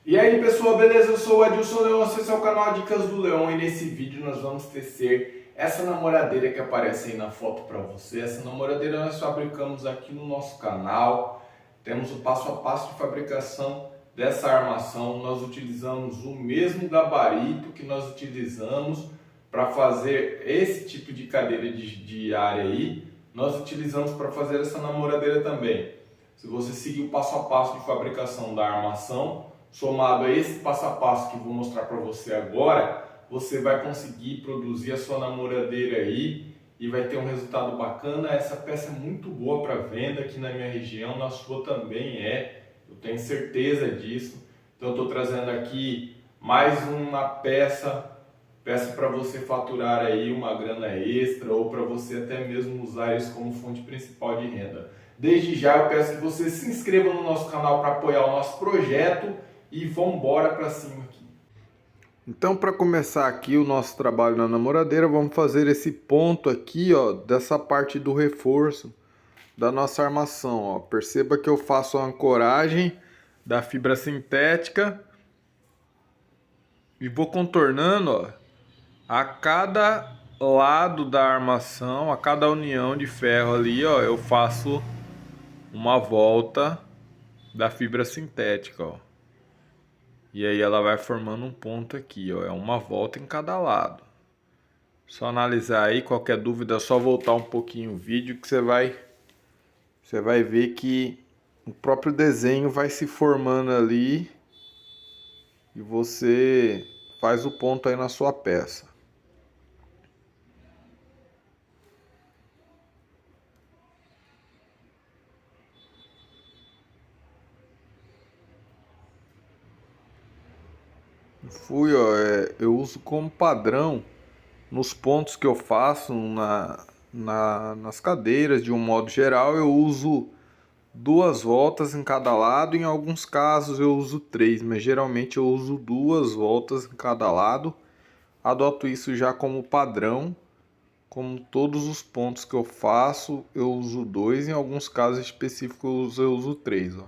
E aí pessoal, beleza? Eu sou o Adilson Leão, esse é o canal Dicas do Leão e nesse vídeo nós vamos tecer essa namoradeira que aparece aí na foto para você. Essa namoradeira nós fabricamos aqui no nosso canal, temos o passo a passo de fabricação dessa armação. Nós utilizamos o mesmo gabarito que nós utilizamos para fazer esse tipo de cadeira de área aí, nós utilizamos para fazer essa namoradeira também. Se você seguir o passo a passo de fabricação da armação, somado a esse passo a passo que eu vou mostrar para você agora, você vai conseguir produzir a sua namoradeira aí e vai ter um resultado bacana. Essa peça é muito boa para venda aqui na minha região, na sua também eu tenho certeza disso. Então eu estou trazendo aqui mais uma peça para você faturar aí uma grana extra ou para você até mesmo usar isso como fonte principal de renda. Desde já eu peço que você se inscreva no nosso canal para apoiar o nosso projeto e vamos embora para cima aqui. Então, para começar aqui o nosso trabalho na namoradeira, vamos fazer esse ponto aqui, ó, dessa parte do reforço da nossa armação, ó. Perceba que eu faço a ancoragem da fibra sintética e vou contornando, ó, a cada lado da armação, a cada união de ferro ali, ó, eu faço uma volta da fibra sintética, ó. E aí ela vai formando um ponto aqui, ó, é uma volta em cada lado. Só analisar aí, qualquer dúvida é só voltar um pouquinho o vídeo que você vai ver que o próprio desenho vai se formando ali e você faz o ponto aí na sua peça. Eu uso como padrão nos pontos que eu faço nas cadeiras, de um modo geral, eu uso 2 voltas em cada lado. Em alguns casos eu uso 3, mas geralmente eu uso 2 voltas em cada lado. Adoto isso já como padrão. Como todos os pontos que eu faço, eu uso 2. Em alguns casos específicos eu uso 3. Ó.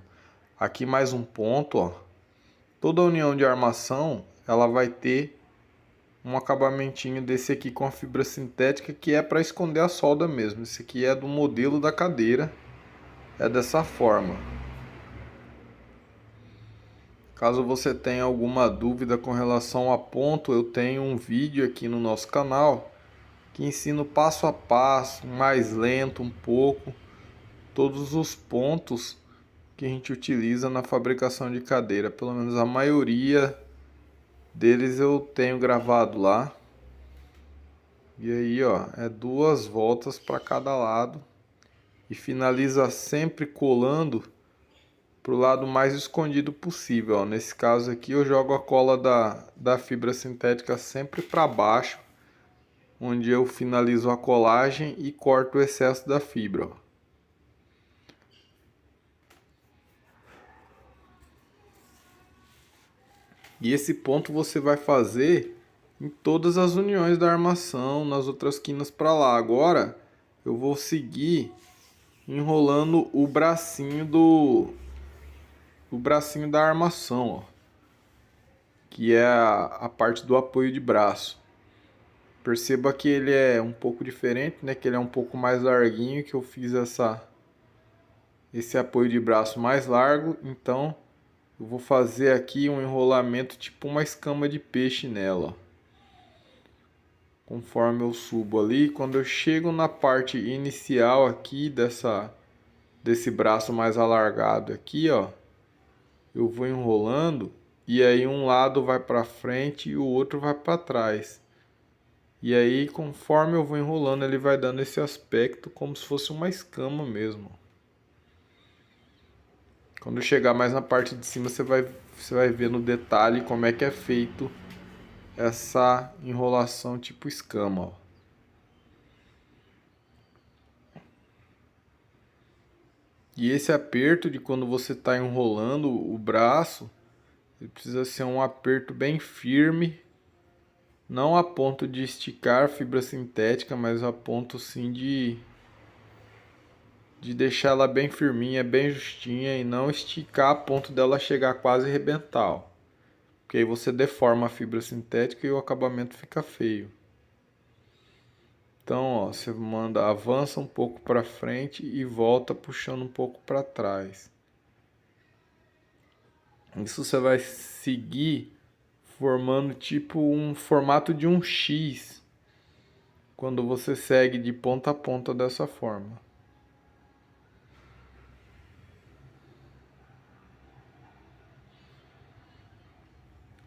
Aqui mais um ponto, ó. Toda união de armação, ela vai ter um acabamentinho desse aqui com a fibra sintética, que é para esconder a solda mesmo. Esse aqui é do modelo da cadeira, é dessa forma. Caso você tenha alguma dúvida com relação a ponto, eu tenho um vídeo aqui no nosso canal que ensina passo a passo, mais lento um pouco, todos os pontos que a gente utiliza na fabricação de cadeira. Pelo menos a maioria deles eu tenho gravado lá. E aí, ó, é 2 voltas para cada lado e finaliza sempre colando pro lado mais escondido possível, ó. Nesse caso aqui eu jogo a cola da fibra sintética sempre para baixo, onde eu finalizo a colagem e corto o excesso da fibra, ó. E esse ponto você vai fazer em todas as uniões da armação, nas outras quinas para lá. Agora eu vou seguir enrolando o bracinho da armação, ó, que é a parte do apoio de braço. Perceba que ele é um pouco diferente, né? Que ele é um pouco mais larguinho, que eu fiz esse apoio de braço mais largo. Então eu vou fazer aqui um enrolamento tipo uma escama de peixe nela, ó. Conforme eu subo ali, quando eu chego na parte inicial aqui desse braço mais alargado aqui, ó, eu vou enrolando e aí um lado vai para frente e o outro vai para trás. E aí, conforme eu vou enrolando, ele vai dando esse aspecto como se fosse uma escama mesmo. Quando chegar mais na parte de cima, você vai ver no detalhe como é que é feito essa enrolação tipo escama, ó. E esse aperto de quando você está enrolando o braço, ele precisa ser um aperto bem firme, não a ponto de esticar a fibra sintética, mas a ponto sim de deixar ela bem firminha, bem justinha e não esticar a ponto dela chegar a quase arrebentar, ó. porque aí você deforma a fibra sintética e o acabamento fica feio. Então, ó, você avança um pouco para frente e volta puxando um pouco para trás. Isso você vai seguir formando tipo um formato de um X quando você segue de ponta a ponta dessa forma.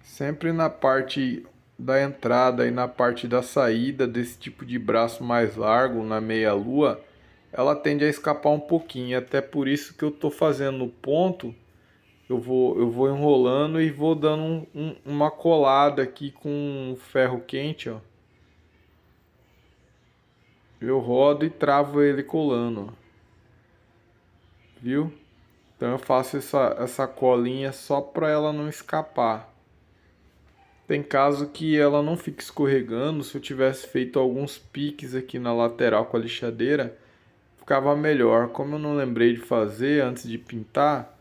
Sempre na parte da entrada e na parte da saída desse tipo de braço mais largo, na meia-lua, ela tende a escapar um pouquinho. Até por isso que eu estou fazendo o ponto, eu vou enrolando e vou dando uma colada aqui com ferro quente, ó. Eu rodo e travo ele colando, ó. Viu? Então eu faço essa colinha só para ela não escapar. Tem caso que ela não fica escorregando. Se eu tivesse feito alguns piques aqui na lateral com a lixadeira, ficava melhor. Como eu não lembrei de fazer antes de pintar,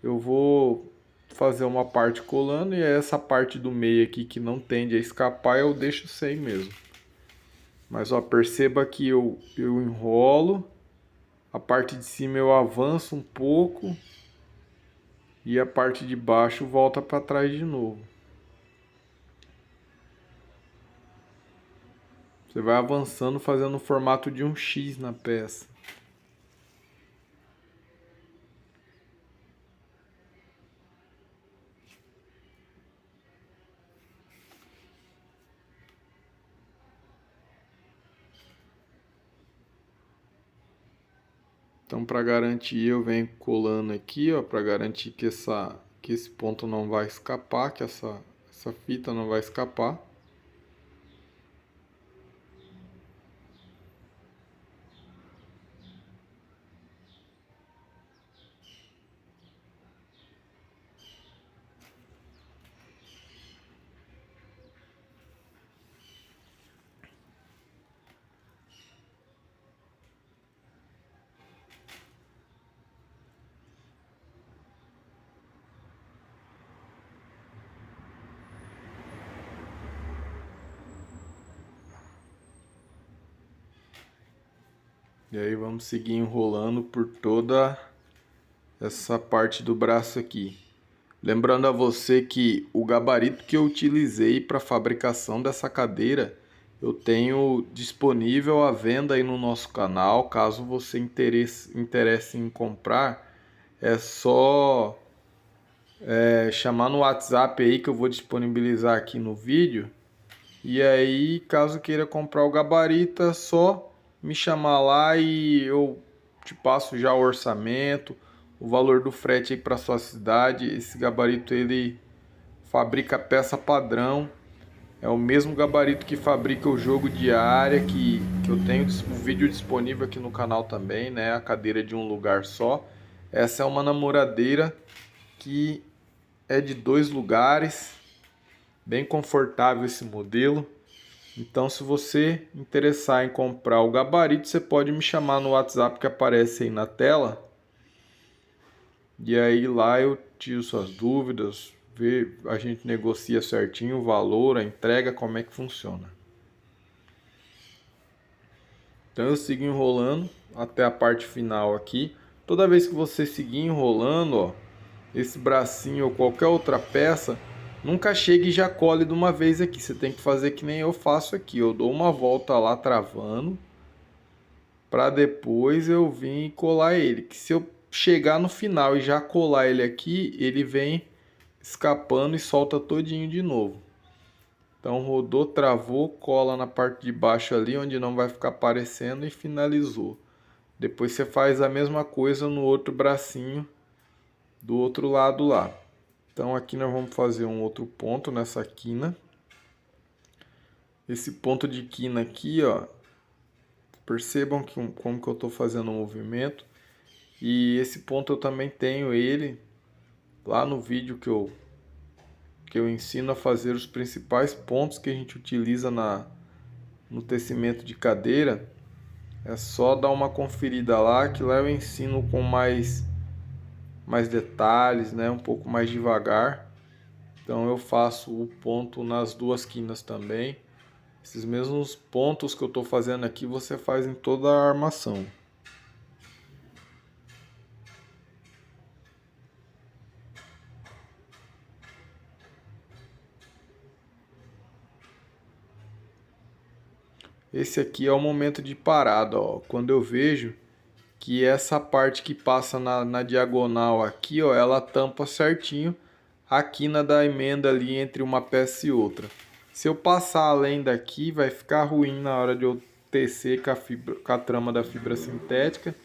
eu vou fazer uma parte colando e essa parte do meio aqui que não tende a escapar eu deixo sem mesmo. Mas ó, perceba que eu enrolo, a parte de cima eu avanço um pouco e a parte de baixo volta para trás de novo. Você vai avançando fazendo o formato de um X na peça. Então, para garantir, eu venho colando aqui, ó, para garantir que esse ponto não vai escapar, que essa fita não vai escapar. E aí vamos seguir enrolando por toda essa parte do braço aqui. Lembrando a você que o gabarito que eu utilizei para a fabricação dessa cadeira, eu tenho disponível à venda aí no nosso canal. Caso você interesse em comprar, é só chamar no WhatsApp aí que eu vou disponibilizar aqui no vídeo. E aí, caso queira comprar o gabarito, é só me chamar lá e eu te passo já o orçamento, o valor do frete aí para sua cidade. Esse gabarito ele fabrica peça padrão, é o mesmo gabarito que fabrica o jogo de área que eu tenho o vídeo disponível aqui no canal também, né? A cadeira de um lugar só. Essa é uma namoradeira que é de 2 lugares, bem confortável esse modelo. Então, se você interessar em comprar o gabarito, você pode me chamar no WhatsApp que aparece aí na tela. E aí lá eu tiro suas dúvidas, a gente negocia certinho o valor, a entrega, como é que funciona. Então eu sigo enrolando até a parte final aqui. Toda vez que você seguir enrolando, ó, esse bracinho ou qualquer outra peça, nunca chegue e já cole de uma vez aqui. Você tem que fazer que nem eu faço aqui. Eu dou uma volta lá travando, para depois eu vir colar ele. Que se eu chegar no final e já colar ele aqui, ele vem escapando e solta todinho de novo. Então rodou, travou, cola na parte de baixo ali onde não vai ficar aparecendo e finalizou. Depois você faz a mesma coisa no outro bracinho do outro lado lá. Então aqui nós vamos fazer um outro ponto nessa quina. Esse ponto de quina aqui, ó, percebam como que eu estou fazendo o movimento. E esse ponto eu também tenho ele lá no vídeo que eu ensino a fazer os principais pontos que a gente utiliza no tecimento de cadeira. É só dar uma conferida lá, que lá eu ensino com mais detalhes, né? Um pouco mais devagar. Então eu faço o ponto nas duas quinas também. Esses mesmos pontos que eu estou fazendo aqui, você faz em toda a armação. Esse aqui é o momento de parada, ó. Quando eu vejo que essa parte que passa na diagonal aqui, ó, ela tampa certinho a quina da emenda ali entre uma peça e outra. Se eu passar além daqui, vai ficar ruim na hora de eu tecer com a trama da fibra sintética.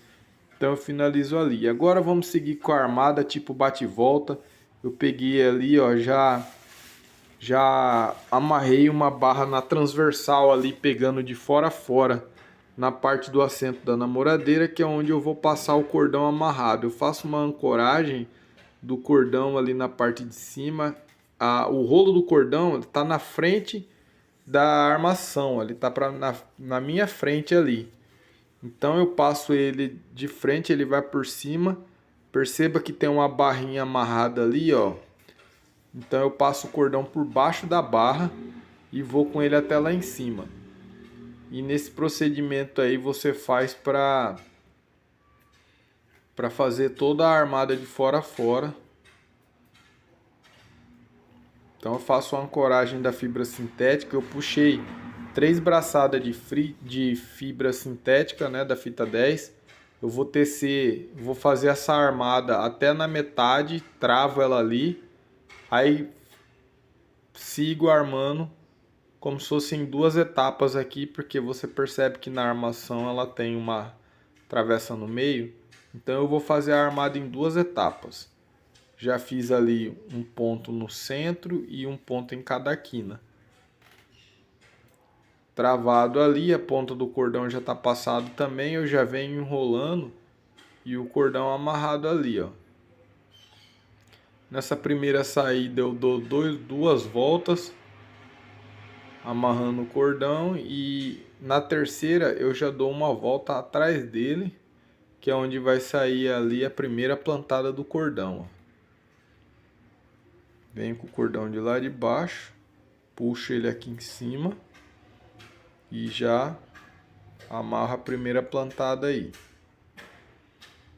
Então eu finalizo ali. Agora vamos seguir com a armada tipo bate-volta. Eu peguei ali, ó, já amarrei uma barra na transversal ali, pegando de fora a fora, na parte do assento da namoradeira, que é onde eu vou passar o cordão amarrado. Eu faço uma ancoragem do cordão ali na parte de cima. O rolo do cordão está na frente da armação, ele está na minha frente ali. Então eu passo ele de frente, ele vai por cima. Perceba que tem uma barrinha amarrada ali, ó. Então eu passo o cordão por baixo da barra e vou com ele até lá em cima. E nesse procedimento aí você faz para fazer toda a armada de fora a fora. Então eu faço a ancoragem da fibra sintética. Eu puxei 3 braçadas de fibra sintética, né, da fita 10. Eu vou tecer, vou fazer essa armada até na metade, travo ela ali. Aí sigo armando como se fossem 2 etapas aqui, porque você percebe que na armação ela tem uma travessa no meio. Então eu vou fazer a armada em 2 etapas. Já fiz ali um ponto no centro e um ponto em cada quina. Travado ali, a ponta do cordão já está passado também, eu já venho enrolando e o cordão amarrado ali, ó. Nessa primeira saída eu dou 2 voltas amarrando o cordão, e na terceira eu já dou uma volta atrás dele, que é onde vai sair ali a primeira plantada do cordão, ó. Venho com o cordão de lá de baixo, puxo ele aqui em cima e já amarro a primeira plantada aí.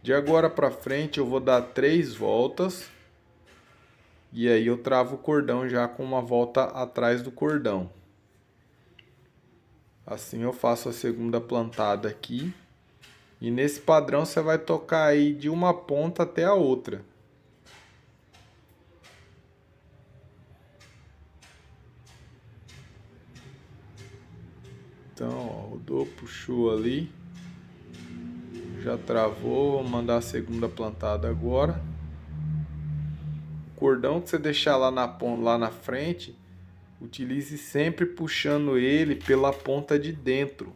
De agora para frente eu vou dar 3 voltas e aí eu travo o cordão já com uma volta atrás do cordão. Assim eu faço a segunda plantada aqui. E nesse padrão você vai tocar aí de uma ponta até a outra. Então, ó, rodou, puxou ali. Já travou, vou mandar a segunda plantada agora. O cordão que você deixar lá na frente, utilize sempre puxando ele pela ponta de dentro.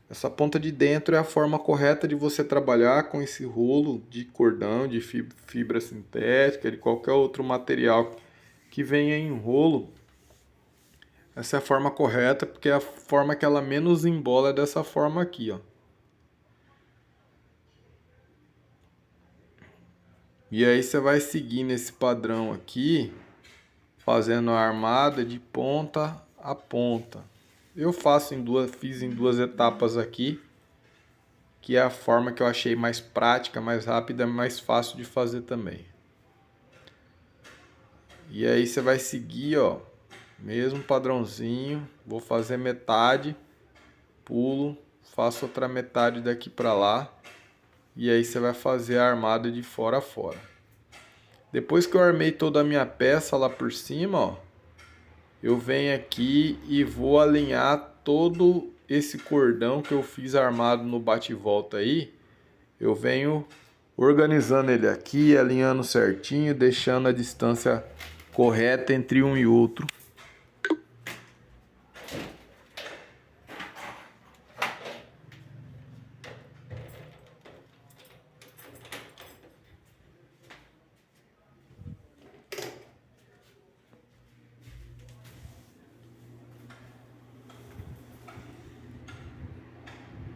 Essa ponta de dentro é a forma correta de você trabalhar com esse rolo de cordão, de fibra sintética, de qualquer outro material que venha em rolo. Essa é a forma correta, porque é a forma que ela menos embola, é dessa forma aqui, ó. E aí você vai seguir nesse padrão aqui, fazendo a armada de ponta a ponta. Eu fiz em 2 etapas aqui, que é a forma que eu achei mais prática, mais rápida, mais fácil de fazer também. E aí você vai seguir, ó, mesmo padrãozinho. Vou fazer metade, pulo, faço outra metade daqui para lá. E aí você vai fazer a armada de fora a fora. Depois que eu armei toda a minha peça lá por cima, ó, eu venho aqui e vou alinhar todo esse cordão que eu fiz armado no bate-volta aí. Eu venho organizando ele aqui, alinhando certinho, deixando a distância correta entre um e outro.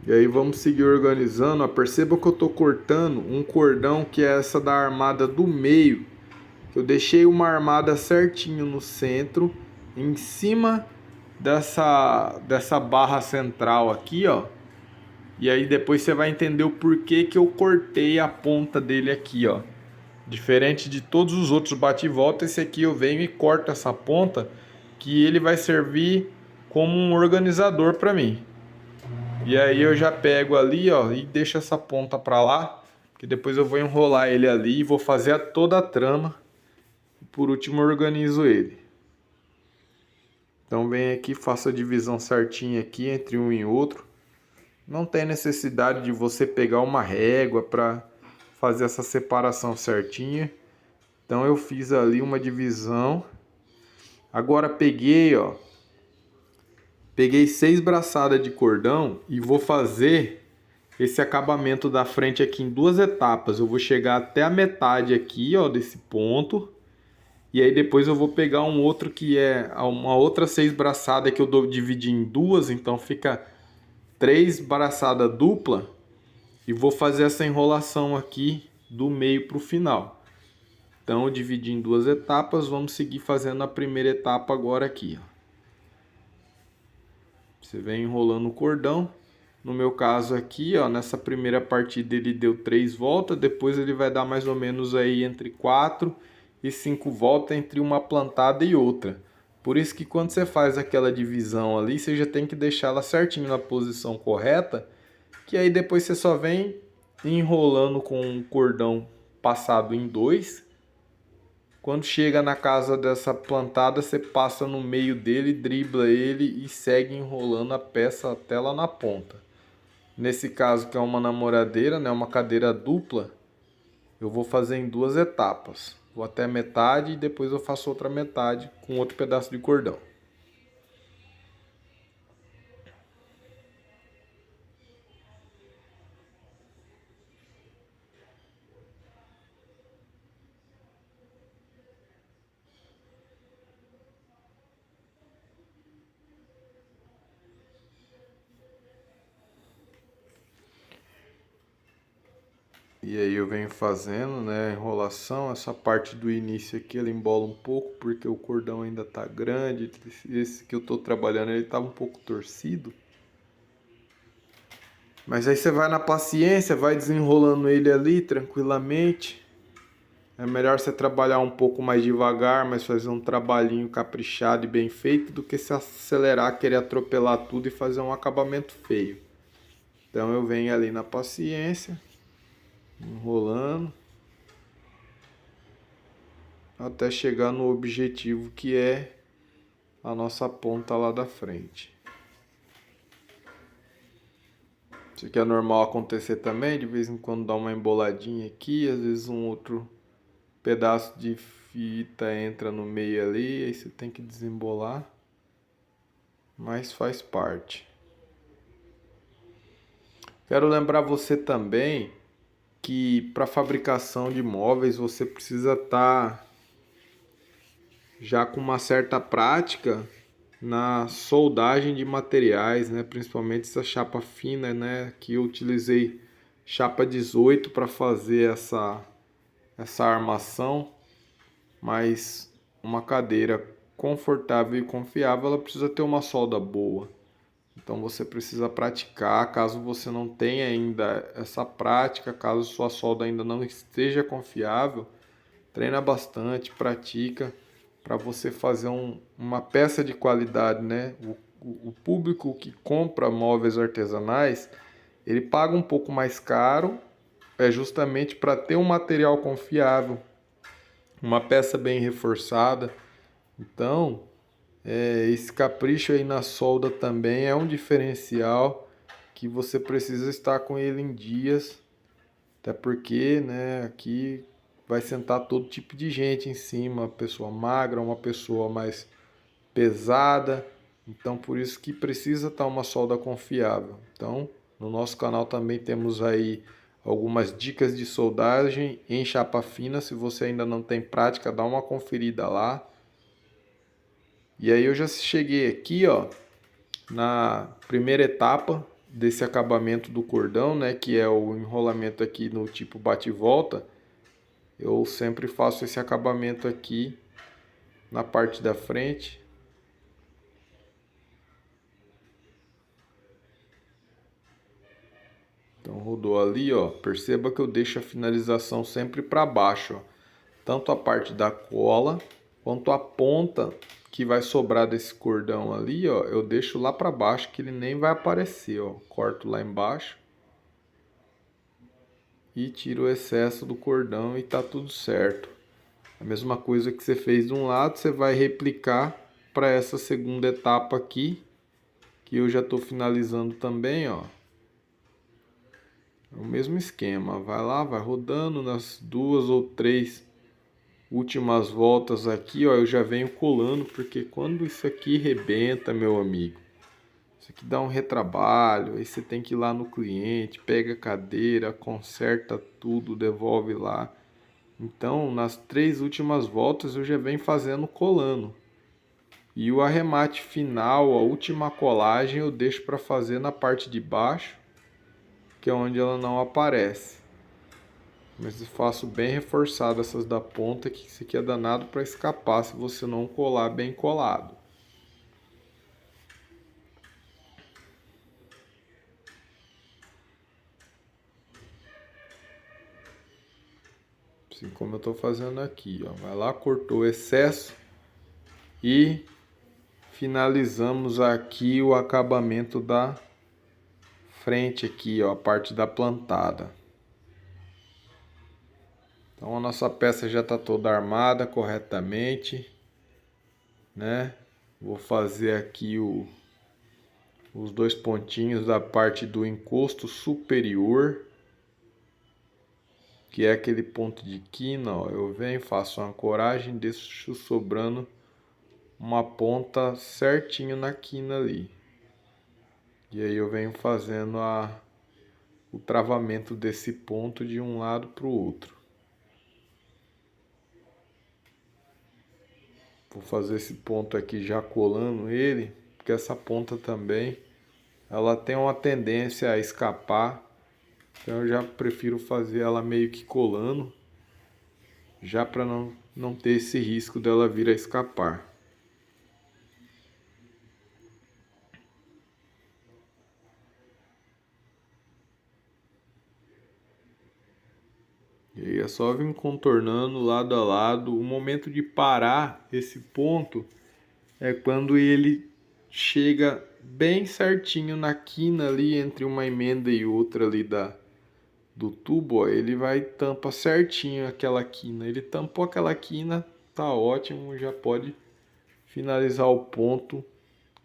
E aí vamos seguir organizando, ó. Perceba que eu estou cortando um cordão que é essa da armada do meio, que eu deixei uma armada certinho no centro, em cima dessa barra central aqui, ó. E aí depois você vai entender o porquê que eu cortei a ponta dele aqui, ó. Diferente de todos os outros bate e volta, esse aqui eu venho e corto essa ponta, que ele vai servir como um organizador para mim. E aí eu já pego ali, ó, e deixo essa ponta para lá, que depois eu vou enrolar ele ali e vou fazer toda a trama. E por último eu organizo ele. Então vem aqui, faço a divisão certinha aqui entre um e outro. Não tem necessidade de você pegar uma régua para fazer essa separação certinha. Então eu fiz ali uma divisão. Agora peguei, ó, peguei 6 braçadas de cordão e vou fazer esse acabamento da frente aqui em 2 etapas. Eu vou chegar até a metade aqui, ó, desse ponto. E aí depois eu vou pegar um outro que é uma outra 6 braçadas que eu dividi em 2, então fica 3 braçadas dupla. E vou fazer essa enrolação aqui do meio para o final. Então eu dividi em 2 etapas, vamos seguir fazendo a primeira etapa agora aqui, ó. Você vem enrolando o cordão. No meu caso aqui, ó, nessa primeira partida ele deu 3 voltas, depois ele vai dar mais ou menos aí entre 4 e 5 voltas entre uma plantada e outra. Por isso que quando você faz aquela divisão ali, você já tem que deixá-la certinho na posição correta, que aí depois você só vem enrolando com o cordão passado em 2. Quando chega na casa dessa plantada, você passa no meio dele, dribla ele e segue enrolando a peça até lá na ponta. Nesse caso, que é uma namoradeira, né, uma cadeira dupla, eu vou fazer em 2 etapas. Vou até a metade e depois eu faço outra metade com outro pedaço de cordão. E aí eu venho fazendo, né, a enrolação. Essa parte do início aqui ela embola um pouco porque o cordão ainda tá grande. Esse que eu tô trabalhando ele tava um pouco torcido. Mas aí você vai na paciência, vai desenrolando ele ali tranquilamente. É melhor você trabalhar um pouco mais devagar, mas fazer um trabalhinho caprichado e bem feito do que se acelerar, querer atropelar tudo e fazer um acabamento feio. Então eu venho ali na paciência, enrolando, até chegar no objetivo que é a nossa ponta lá da frente. Isso aqui é normal acontecer também, de vez em quando dá uma emboladinha aqui, às vezes um outro pedaço de fita entra no meio ali, aí você tem que desembolar, mas faz parte. Quero lembrar você também que para fabricação de móveis você precisa estar já com uma certa prática na soldagem de materiais, né? Principalmente essa chapa fina, né? Que eu utilizei chapa 18 para fazer essa armação, mas uma cadeira confortável e confiável ela precisa ter uma solda boa. Então você precisa praticar. Caso você não tenha ainda essa prática, caso sua solda ainda não esteja confiável, treina bastante, pratica para você fazer uma peça de qualidade, né? O público que compra móveis artesanais, ele paga um pouco mais caro, é justamente para ter um material confiável, uma peça bem reforçada. Então, esse capricho aí na solda também é um diferencial que você precisa estar com ele em dias, até porque, né, aqui vai sentar todo tipo de gente em cima, uma pessoa magra, uma pessoa mais pesada, então por isso que precisa estar uma solda confiável. Então, no nosso canal também temos aí algumas dicas de soldagem em chapa fina. Se você ainda não tem prática, dá uma conferida lá. E aí eu já cheguei aqui, ó, na primeira etapa desse acabamento do cordão, né, que é o enrolamento aqui no tipo bate e volta. eu sempre faço esse acabamento aqui na parte da frente. Então rodou ali, ó. Perceba que eu deixo a finalização sempre para baixo, ó. Tanto a parte da cola quanto a ponta que vai sobrar desse cordão ali, ó, eu deixo lá para baixo que ele nem vai aparecer, ó. Corto lá embaixo e tiro o excesso do cordão e tá tudo certo. A mesma coisa que você fez de um lado, você vai replicar para essa segunda etapa aqui, que eu já tô finalizando também, ó. É o mesmo esquema, vai lá, vai rodando nas 2 ou 3 últimas voltas aqui, ó, eu já venho colando, porque quando isso aqui rebenta, meu amigo, isso aqui dá um retrabalho, aí você tem que ir lá no cliente, pega a cadeira, conserta tudo, devolve lá. Então, nas 3 últimas voltas eu já venho fazendo colando. E o arremate final, a última colagem, eu deixo para fazer na parte de baixo, que é onde ela não aparece. Mas eu faço bem reforçado essas da ponta, que isso aqui é danado para escapar se você não colar bem colado. Assim como eu estou fazendo aqui, ó. Vai lá, cortou o excesso e finalizamos aqui o acabamento da frente aqui, ó, a parte da plantada. Então a nossa peça já está toda armada corretamente, né? Vou fazer aqui os 2 pontinhos da parte do encosto superior, que é aquele ponto de quina, ó. Eu venho, faço uma ancoragem, deixo sobrando uma ponta certinho na quina ali. E aí eu venho fazendo o travamento desse ponto de um lado para o outro. Vou fazer esse ponto aqui já colando ele, porque essa ponta também ela tem uma tendência a escapar. Então eu já prefiro fazer ela meio que colando, já para não ter esse risco dela vir a escapar. E aí é só vir contornando lado a lado. O momento de parar esse ponto é quando ele chega bem certinho na quina ali, entre uma emenda e outra ali do tubo, ó. Ele vai tampa certinho aquela quina. Ele tampou aquela quina, tá ótimo, já pode finalizar o ponto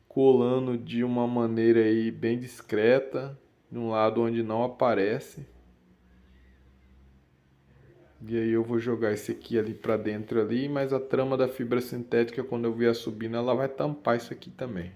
colando de uma maneira aí bem discreta, de um lado onde não aparece. E aí eu vou jogar esse aqui ali para dentro ali, mas a trama da fibra sintética, quando eu vier subindo, ela vai tampar isso aqui também.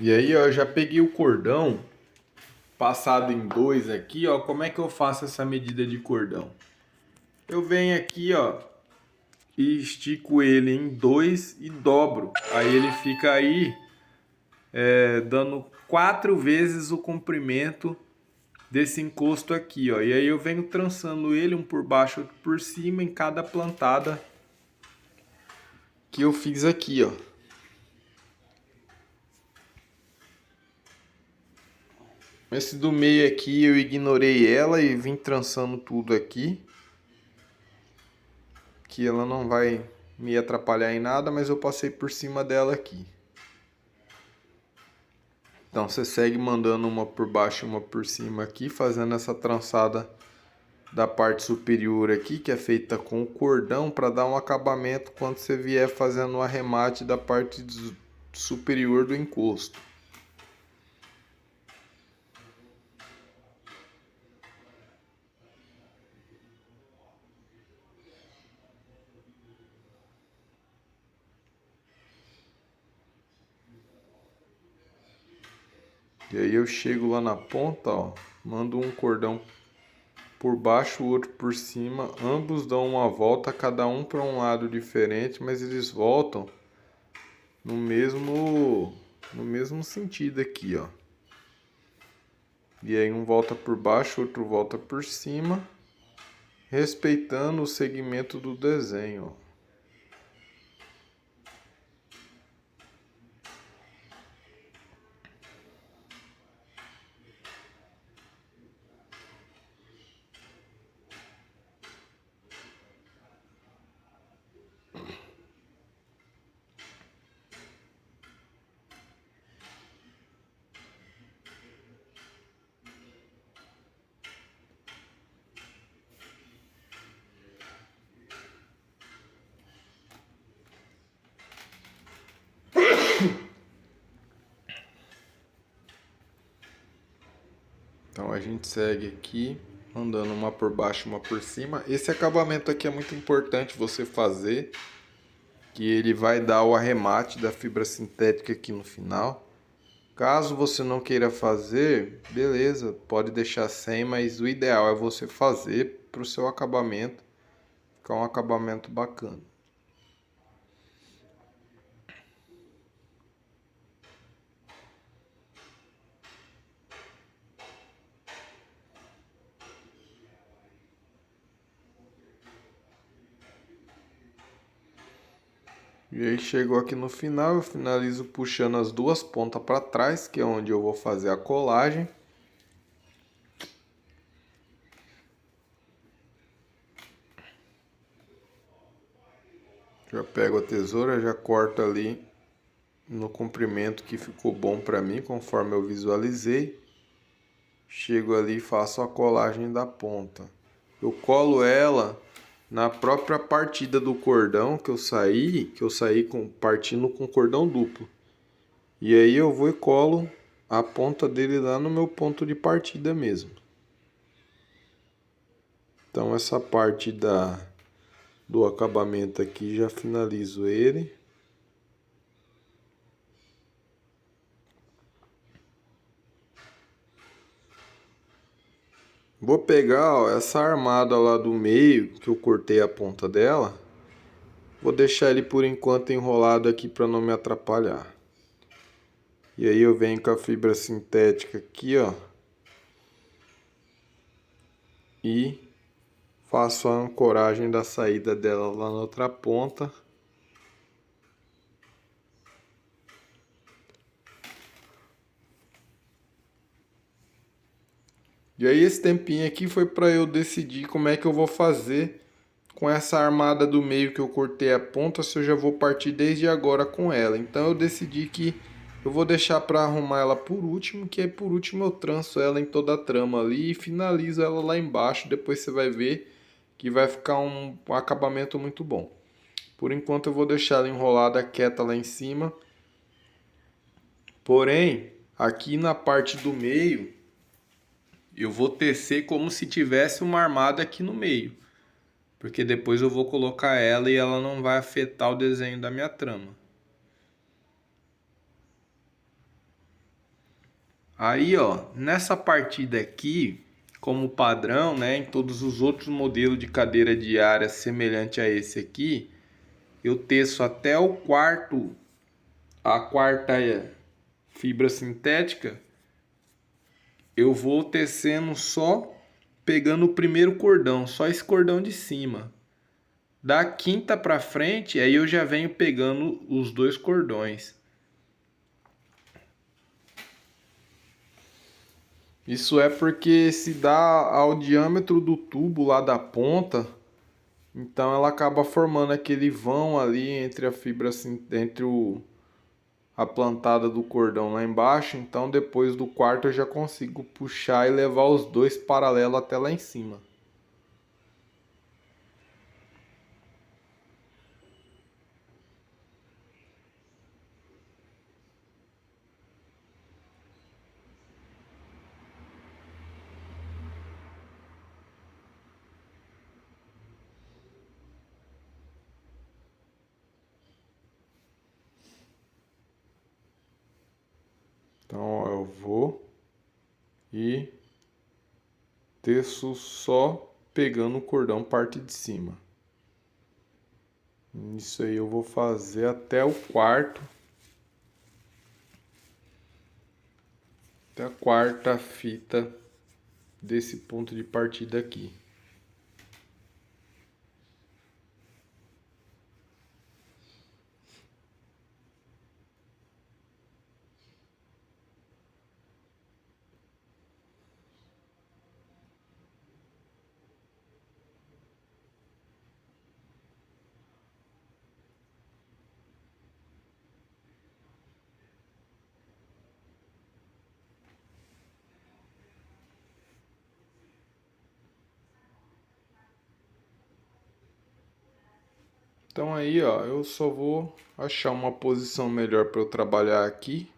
E aí, ó, eu já peguei o cordão passado em 2 aqui, ó. Como é que eu faço essa medida de cordão? Eu venho aqui, ó, e estico ele em 2 e dobro. Aí ele fica aí dando 4 vezes o comprimento desse encosto aqui, ó. E aí eu venho trançando ele um por baixo, outro por cima em cada plantada que eu fiz aqui, ó. Esse do meio aqui eu ignorei ela e vim trançando tudo aqui, que ela não vai me atrapalhar em nada, mas eu passei por cima dela aqui. Então você segue mandando uma por baixo e uma por cima aqui, fazendo essa trançada da parte superior aqui, que é feita com o cordão, para dar um acabamento quando você vier fazendo o arremate da parte superior do encosto. E aí eu chego lá na ponta, ó, mando um cordão por baixo, o outro por cima, ambos dão uma volta, cada um para um lado diferente, mas eles voltam no mesmo sentido aqui, ó. E aí um volta por baixo, outro volta por cima, respeitando o segmento do desenho, ó. Então a gente segue aqui, mandando uma por baixo, uma por cima. Esse acabamento aqui é muito importante você fazer, que ele vai dar o arremate da fibra sintética aqui no final. Caso você não queira fazer, beleza, pode deixar sem, mas o ideal é você fazer para o seu acabamento ficar um acabamento bacana. E aí chegou aqui no final, eu finalizo puxando as duas pontas para trás, que é onde eu vou fazer a colagem. Já pego a tesoura, já corto ali no comprimento que ficou bom para mim, conforme eu visualizei. Chego ali e faço a colagem da ponta. Eu colo ela na própria partida do cordão que eu saí partindo com cordão duplo. E aí eu vou e colo a ponta dele lá no meu ponto de partida mesmo. Então essa parte do acabamento aqui já finalizo ele. Vou pegar, ó, essa armada lá do meio que eu cortei a ponta dela. Vou deixar ele por enquanto enrolado aqui para não me atrapalhar. E aí eu venho com a fibra sintética aqui, ó. E faço a ancoragem da saída dela lá na outra ponta. E aí esse tempinho aqui foi para eu decidir como é que eu vou fazer com essa armada do meio que eu cortei a ponta, se eu já vou partir desde agora com ela. Então eu decidi que eu vou deixar para arrumar ela por último, que aí por último eu tranço ela em toda a trama ali e finalizo ela lá embaixo. Depois você vai ver que vai ficar um acabamento muito bom. Por enquanto eu vou deixar ela enrolada quieta lá em cima. Porém, aqui na parte do meio, eu vou tecer como se tivesse uma armada aqui no meio. Porque depois eu vou colocar ela e ela não vai afetar o desenho da minha trama. Aí, ó, nessa partida aqui, como padrão, né, em todos os outros modelos de cadeira de área semelhante a esse aqui, eu teço até a quarta fibra sintética, eu vou tecendo só pegando o primeiro cordão, só esse cordão de cima. Da quinta para frente, aí eu já venho pegando os dois cordões. Isso é porque se dá ao diâmetro do tubo lá da ponta, então ela acaba formando aquele vão ali entre a fibra, entre a plantada do cordão lá embaixo. Então depois do quarto eu já consigo puxar e levar os dois paralelos até lá em cima. Então, ó, eu vou e teço só pegando o cordão parte de cima. Isso aí eu vou fazer até o quarto. Até a quarta fita desse ponto de partida aqui. Então aí, ó, eu só vou achar uma posição melhor para eu trabalhar aqui.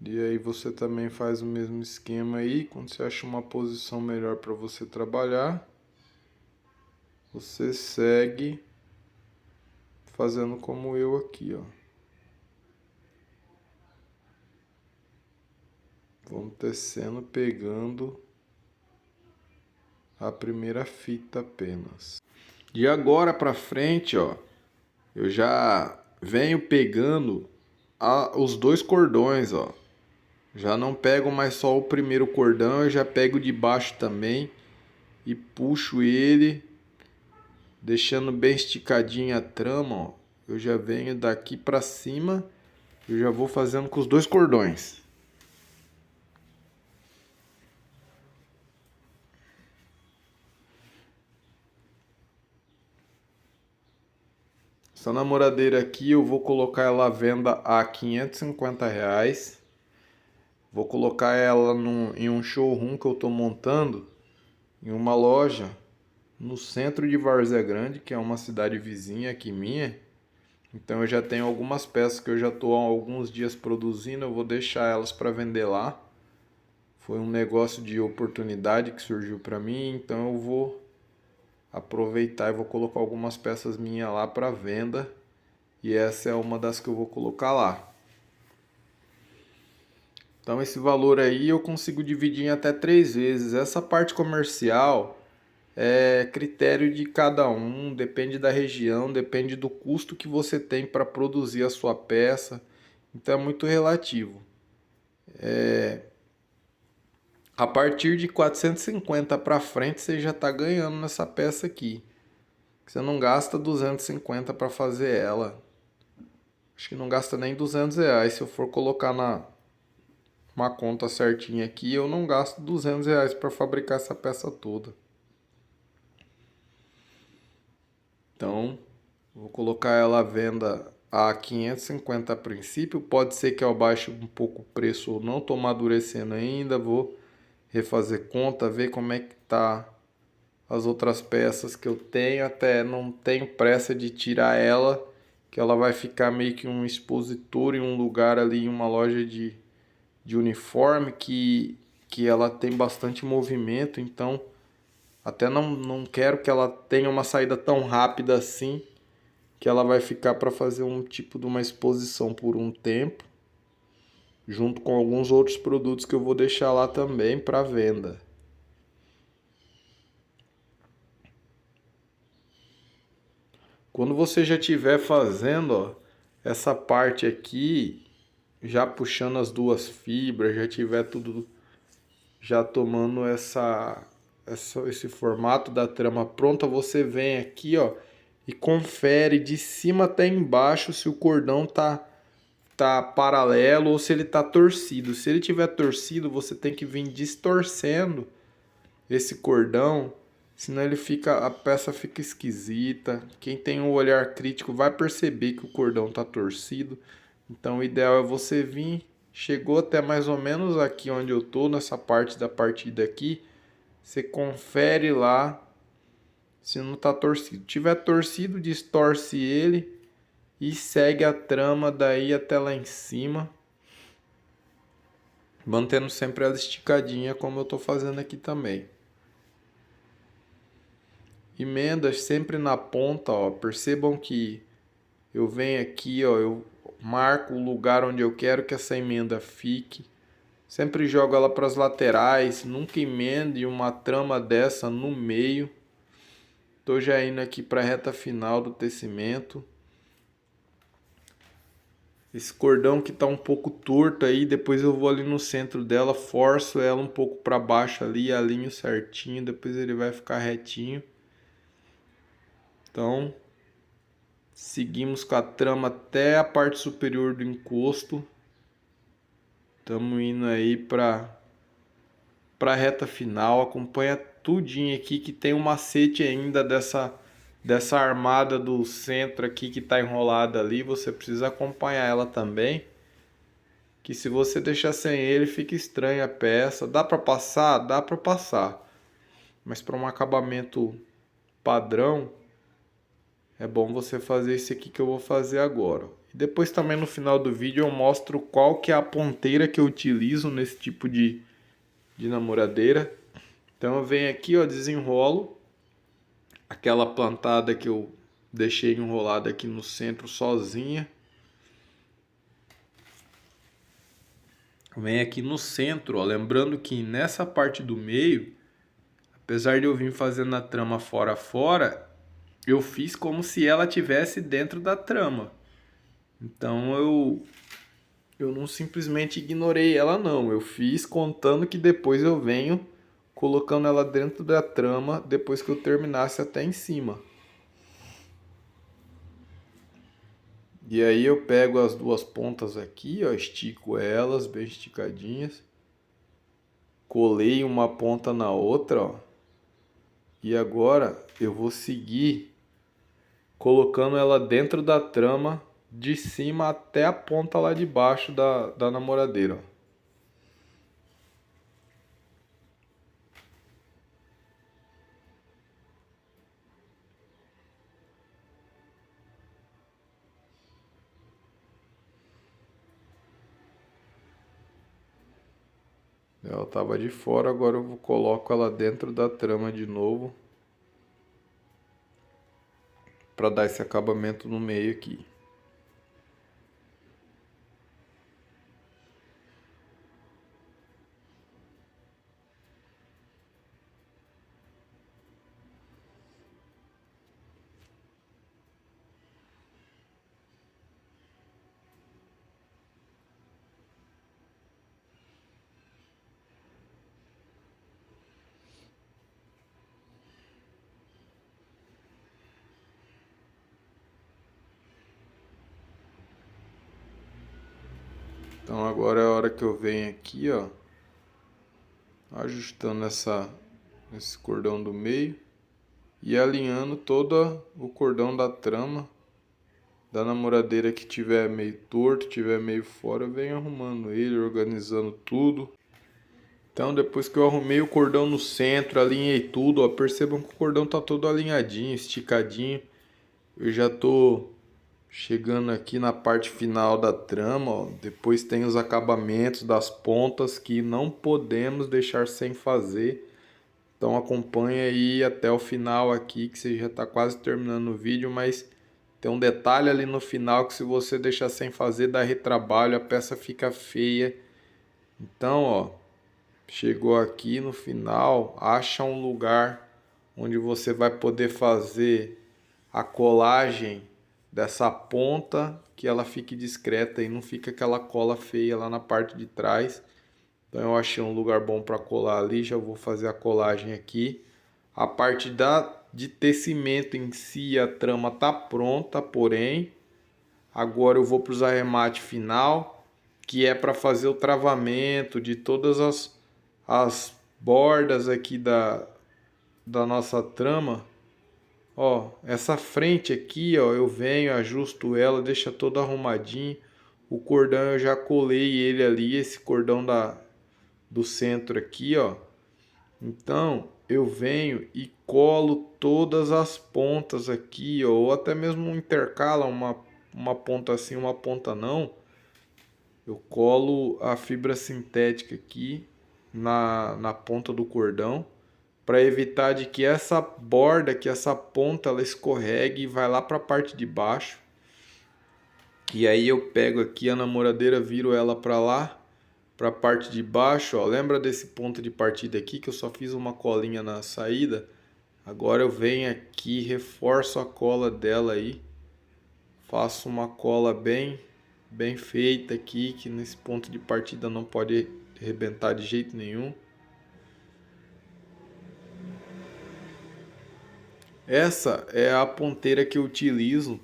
E aí você também faz o mesmo esquema aí, quando você acha uma posição melhor para você trabalhar, você segue fazendo como eu aqui, ó. Vamos tecendo, pegando a primeira fita apenas. De agora para frente, ó, eu já venho pegando os dois cordões, ó. Já não pego mais só o primeiro cordão, eu já pego de baixo também e puxo ele, deixando bem esticadinha a trama, ó. Eu já venho daqui para cima, eu já vou fazendo com os dois cordões. Essa namoradeira aqui eu vou colocar ela à venda a R$ 550. Vou colocar ela em um showroom que eu estou montando, em uma loja no centro de Várzea Grande, que é uma cidade vizinha aqui minha. Então eu já tenho algumas peças que eu já estou há alguns dias produzindo, eu vou deixar elas para vender lá. Foi um negócio de oportunidade que surgiu para mim, então eu vou aproveitar e vou colocar algumas peças minhas lá para venda. E essa é uma das que eu vou colocar lá. Então esse valor aí eu consigo dividir em até 3 vezes. Essa parte comercial é critério de cada um, depende da região, depende do custo que você tem para produzir a sua peça. Então é muito relativo. A partir de 450 para frente você já está ganhando nessa peça aqui. Você não gasta 250 para fazer ela. Acho que não gasta nem R$ 200. Se eu for colocar uma conta certinha aqui, eu não gasto R$ 200 para fabricar essa peça toda. Então, vou colocar ela à venda a 550 a princípio. Pode ser que eu baixe um pouco o preço ou não, estou amadurecendo ainda. Vou refazer conta, ver como é que tá as outras peças que eu tenho. Até não tenho pressa de tirar ela, que ela vai ficar meio que um expositor em um lugar ali, em uma loja de uniforme que ela tem bastante movimento. Então até não quero que ela tenha uma saída tão rápida assim, que ela vai ficar para fazer um tipo de uma exposição por um tempo, junto com alguns outros produtos que eu vou deixar lá também para venda. Quando você já estiver fazendo, ó, essa parte aqui, já puxando as duas fibras, já tiver tudo já tomando esse formato da trama pronta, você vem aqui, ó, e confere de cima até embaixo se o cordão tá paralelo ou se ele tá torcido. Se ele tiver torcido, você tem que vir distorcendo esse cordão, senão a peça fica esquisita. Quem tem um olhar crítico vai perceber que o cordão tá torcido. Então o ideal é você vir, chegou até mais ou menos aqui onde eu tô, nessa parte da partida aqui, você confere lá se não tá torcido. Se tiver torcido, distorce ele e segue a trama daí até lá em cima, mantendo sempre ela esticadinha como eu tô fazendo aqui também. Emendas sempre na ponta, ó. Percebam que eu venho aqui, ó, eu marco o lugar onde eu quero que essa emenda fique. Sempre jogo ela para as laterais, nunca emende uma trama dessa no meio. Tô já indo aqui para a reta final do tecimento. Esse cordão que tá um pouco torto aí, depois eu vou ali no centro dela, forço ela um pouco para baixo ali, alinho certinho, depois ele vai ficar retinho. Então, seguimos com a trama até a parte superior do encosto. Estamos indo aí para a reta final. Acompanha tudinho aqui que tem um macete ainda dessa armada do centro aqui que está enrolada ali. Você precisa acompanhar ela também, que se você deixar sem ele fica estranha a peça. Dá para passar? Dá para passar, mas para um acabamento padrão é bom você fazer esse aqui que eu vou fazer agora. E depois também no final do vídeo eu mostro qual que é a ponteira que eu utilizo nesse tipo de namoradeira. Então eu venho aqui, ó, desenrolo aquela plantada que eu deixei enrolada aqui no centro sozinha. Vem aqui no centro, ó, lembrando que nessa parte do meio, apesar de eu vir fazendo a trama fora a fora, eu fiz como se ela tivesse dentro da trama. Então eu não simplesmente ignorei ela não, eu fiz contando que depois eu venho colocando ela dentro da trama depois que eu terminasse até em cima. E aí eu pego as duas pontas aqui, ó, estico elas bem esticadinhas. Colei uma ponta na outra, ó. E agora eu vou seguir colocando ela dentro da trama de cima até a ponta lá de baixo da namoradeira, ó. Ela estava de fora, agora eu coloco ela dentro da trama de novo para dar esse acabamento no meio aqui. Então agora é a hora que eu venho aqui, ó, ajustando esse cordão do meio e alinhando todo o cordão da trama da namoradeira que tiver meio torto, tiver meio fora, eu venho arrumando ele, organizando tudo. Então depois que eu arrumei o cordão no centro, alinhei tudo, ó, percebam que o cordão tá todo alinhadinho, esticadinho. Eu já tô chegando aqui na parte final da trama, ó. Depois tem os acabamentos das pontas que não podemos deixar sem fazer. Então acompanha aí até o final aqui, que você já está quase terminando o vídeo, mas tem um detalhe ali no final que se você deixar sem fazer dá retrabalho, a peça fica feia. Então, ó, chegou aqui no final, acha um lugar onde você vai poder fazer a colagem dessa ponta, que ela fique discreta e não fica aquela cola feia lá na parte de trás. Então eu achei um lugar bom para colar ali, já vou fazer a colagem aqui. A parte de tecimento em si, a trama tá pronta, porém agora eu vou para os arremates final, que é para fazer o travamento de todas as bordas aqui da nossa trama. Ó, essa frente aqui, ó, eu venho, ajusto ela, deixa todo arrumadinho. O cordão eu já colei ele ali, esse cordão do centro aqui, ó. Então, eu venho e colo todas as pontas aqui, ó, ou até mesmo intercala uma ponta assim, uma ponta não. Eu colo a fibra sintética aqui na ponta do cordão, para evitar de que essa borda, que essa ponta ela escorregue e vai lá para a parte de baixo. E aí eu pego aqui a namoradeira, viro ela para lá, para a parte de baixo, ó. Lembra desse ponto de partida aqui que eu só fiz uma colinha na saída? Agora eu venho aqui, reforço a cola dela aí. Faço uma cola bem feita aqui, que nesse ponto de partida não pode arrebentar de jeito nenhum. Essa é a ponteira que eu utilizo.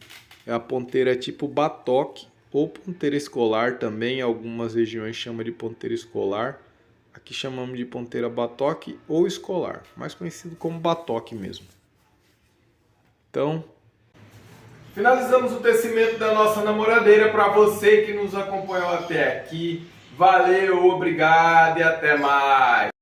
É a ponteira tipo batoque ou ponteira escolar também. Algumas regiões chamam de ponteira escolar. Aqui chamamos de ponteira batoque ou escolar, mais conhecido como batoque mesmo. Então, finalizamos o tecimento da nossa namoradeira. Para você que nos acompanhou até aqui, valeu, obrigado e até mais!